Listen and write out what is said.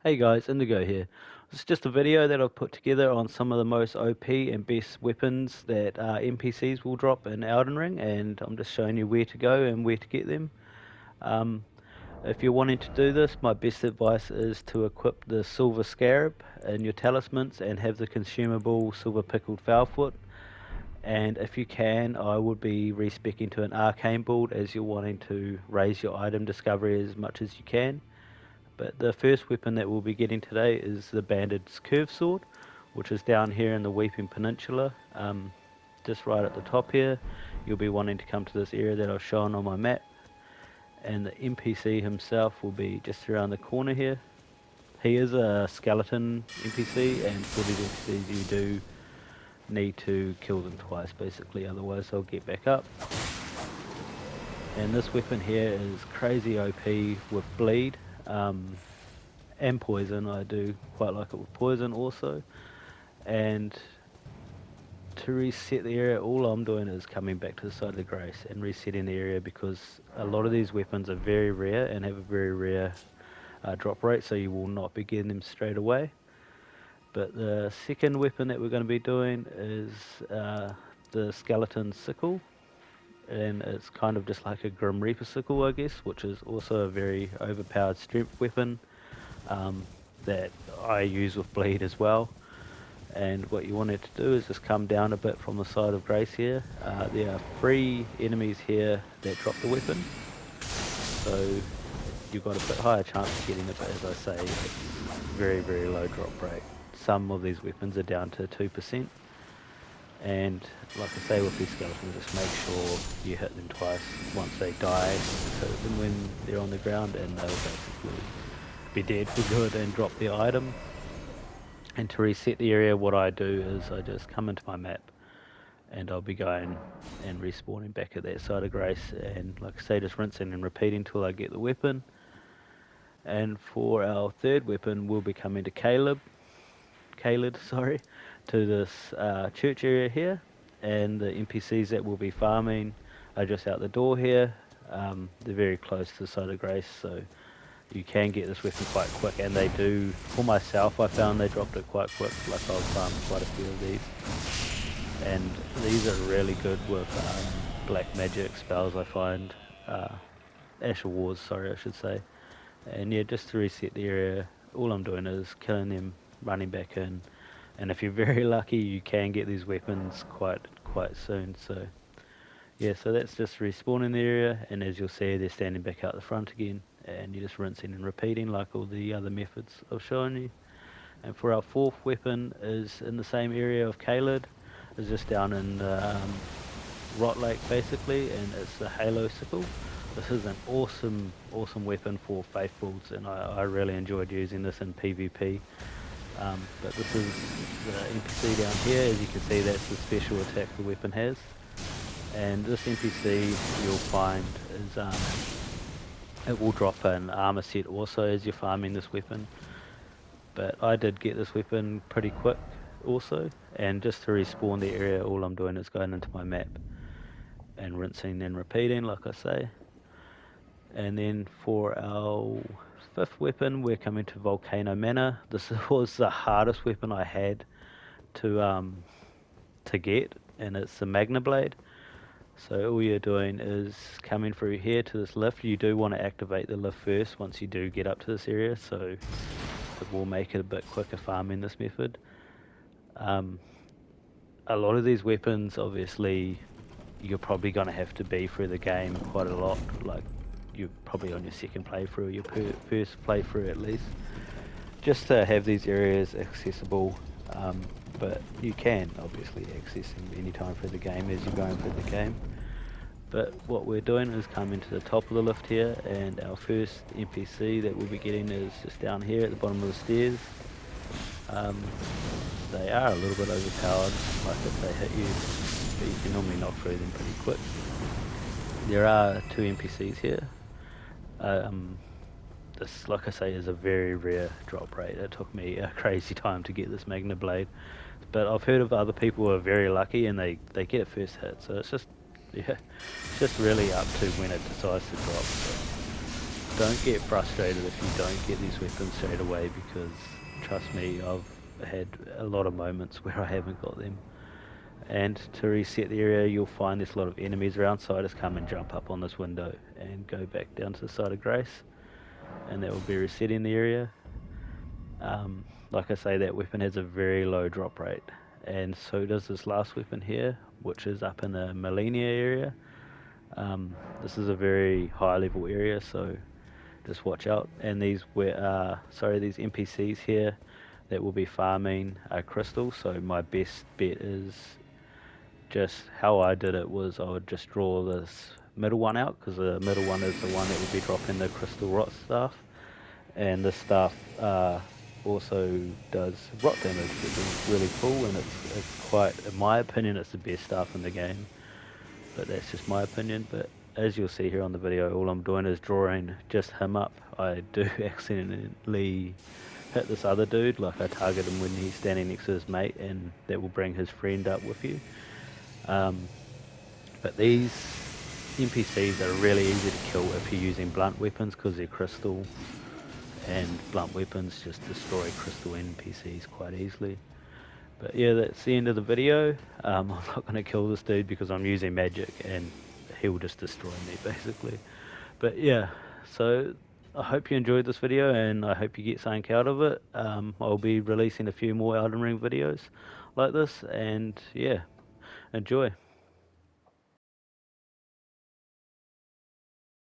Hey guys, Indigo here. It's just a video that I've put together on some of the most OP and best weapons that NPCs will drop in Elden Ring, and I'm just showing you where to go and where to get them. Um, if you're wanting to do this, my best advice is to equip the Silver Scarab in your talismans and have the consumable Silver Pickled Foulfoot. And if you can, I would be respecing to an Arcane build as you're wanting to raise your item discovery as much as you can. But the first weapon that we'll be getting today is the Bandits Curve Sword, which is down here in the Weeping Peninsula, just right at the top here. You'll be wanting to come to this area that I've shown on my map, and the NPC himself will be just around the corner here. He is a skeleton NPC, and for these NPCs you do need to kill them twice basically, otherwise they'll get back up. And this weapon here is crazy OP with bleed. And poison. I do quite like it with poison also. And to reset the area, all I'm doing is coming back to the side of the grace and resetting the area, because a lot of these weapons are very rare and have a very rare drop rate, so you will not be getting them straight away. But the second weapon that we're going to be doing is the skeleton sickle, and it's kind of just like a Grim Reaper sickle, I guess, which is also a very overpowered strength weapon that I use with bleed as well. And what you want it to do is just come down a bit from the side of Grace here. There are 3 enemies here that drop the weapon, so you've got a bit higher chance of getting it, but as I say, it's very, very low drop rate. Some of these weapons are down to 2%. And like I say with these skeletons, just make sure you hit them twice. Once they die, hit them when they're on the ground, and they'll basically be dead for good and drop their item. And to reset the area, what I do is I just come into my map, and I'll be going and respawning back at that side of Grace, and like I say, just rinsing and repeating till I get the weapon. And for our third weapon, we'll be coming to Caelid, sorry, to this church area here, and the NPCs that will be farming are just out the door here. They're very close to the side of Grace, so you can get this weapon quite quick, and they do, for myself I found they dropped it quite quick, like I've farmed quite a few of these. And these are really good with black magic spells, I find, Ash of Wars, sorry I should say. And yeah, just to reset the area, all I'm doing is killing them, running back in, and if you're very lucky you can get these weapons quite soon. So yeah, so that's just respawning the area, and as you'll see they're standing back out the front again, and you're just rinsing and repeating like all the other methods I've shown you. And for our fourth weapon is in the same area of Caelid, is just down in Rot Lake basically, and it's the Halo Sickle. This is an awesome weapon for faithfuls, and I really enjoyed using this in PvP. But this is the NPC down here. As you can see, that's the special attack the weapon has. And this NPC you'll find is it will drop an armor set also as you're farming this weapon. But I did get this weapon pretty quick also, and just to respawn the area, all I'm doing is going into my map and rinsing and repeating like I say. And then for our fifth weapon, we're coming to Volcano Mana. This was the hardest weapon I had to get, and it's the Magna Blade. So all you're doing is coming through here to this lift. You do want to activate the lift first once you do get up to this area, so it will make it a bit quicker farming this method. A lot of these weapons, obviously, you're probably going to have to be through the game quite a lot, like you're probably on your second playthrough or your first playthrough at least, just to have these areas accessible. But you can obviously access them anytime through the game as you're going through the game. But what we're doing is coming to the top of the lift here, and our first NPC that we'll be getting is just down here at the bottom of the stairs. They are a little bit overpowered, like if they hit you, but you can normally knock through them pretty quick. There are 2 NPCs here. This, like I say, is a very rare drop rate. It took me a crazy time to get this Magna Blade, but I've heard of other people who are very lucky and they get it first hit, so it's just, yeah, it's just really up to when it decides to drop. So don't get frustrated if you don't get these weapons straight away, because trust me, I've had a lot of moments where I haven't got them. And to reset the area, you'll find there's a lot of enemies around, so I just come and jump up on this window and go back down to the side of Grace, and that will be resetting the area. Like I say, that weapon has a very low drop rate, and so does this last weapon here, which is up in the Molina area. This is a very high level area, so just watch out. And these these NPCs here that will be farming crystals. So my best bet is, just how I did it was, I would just draw this middle one out, because the middle one is the one that will be dropping the crystal rot staff, and this staff also does rot damage, which is really cool, and it's quite, in my opinion, it's the best staff in the game, but that's just my opinion. But as you'll see here on the video, all I'm doing is drawing just him up. I do accidentally hit this other dude, like I target him when he's standing next to his mate, and that will bring his friend up with you. But these NPCs are really easy to kill if you're using blunt weapons, because they're crystal, and blunt weapons just destroy crystal NPCs quite easily. But yeah, that's the end of the video. I'm not going to kill this dude because I'm using magic, and he will just destroy me basically. But yeah, so I hope you enjoyed this video, and I hope you get something out of it. I'll be releasing a few more Elden Ring videos like this, and yeah, enjoy.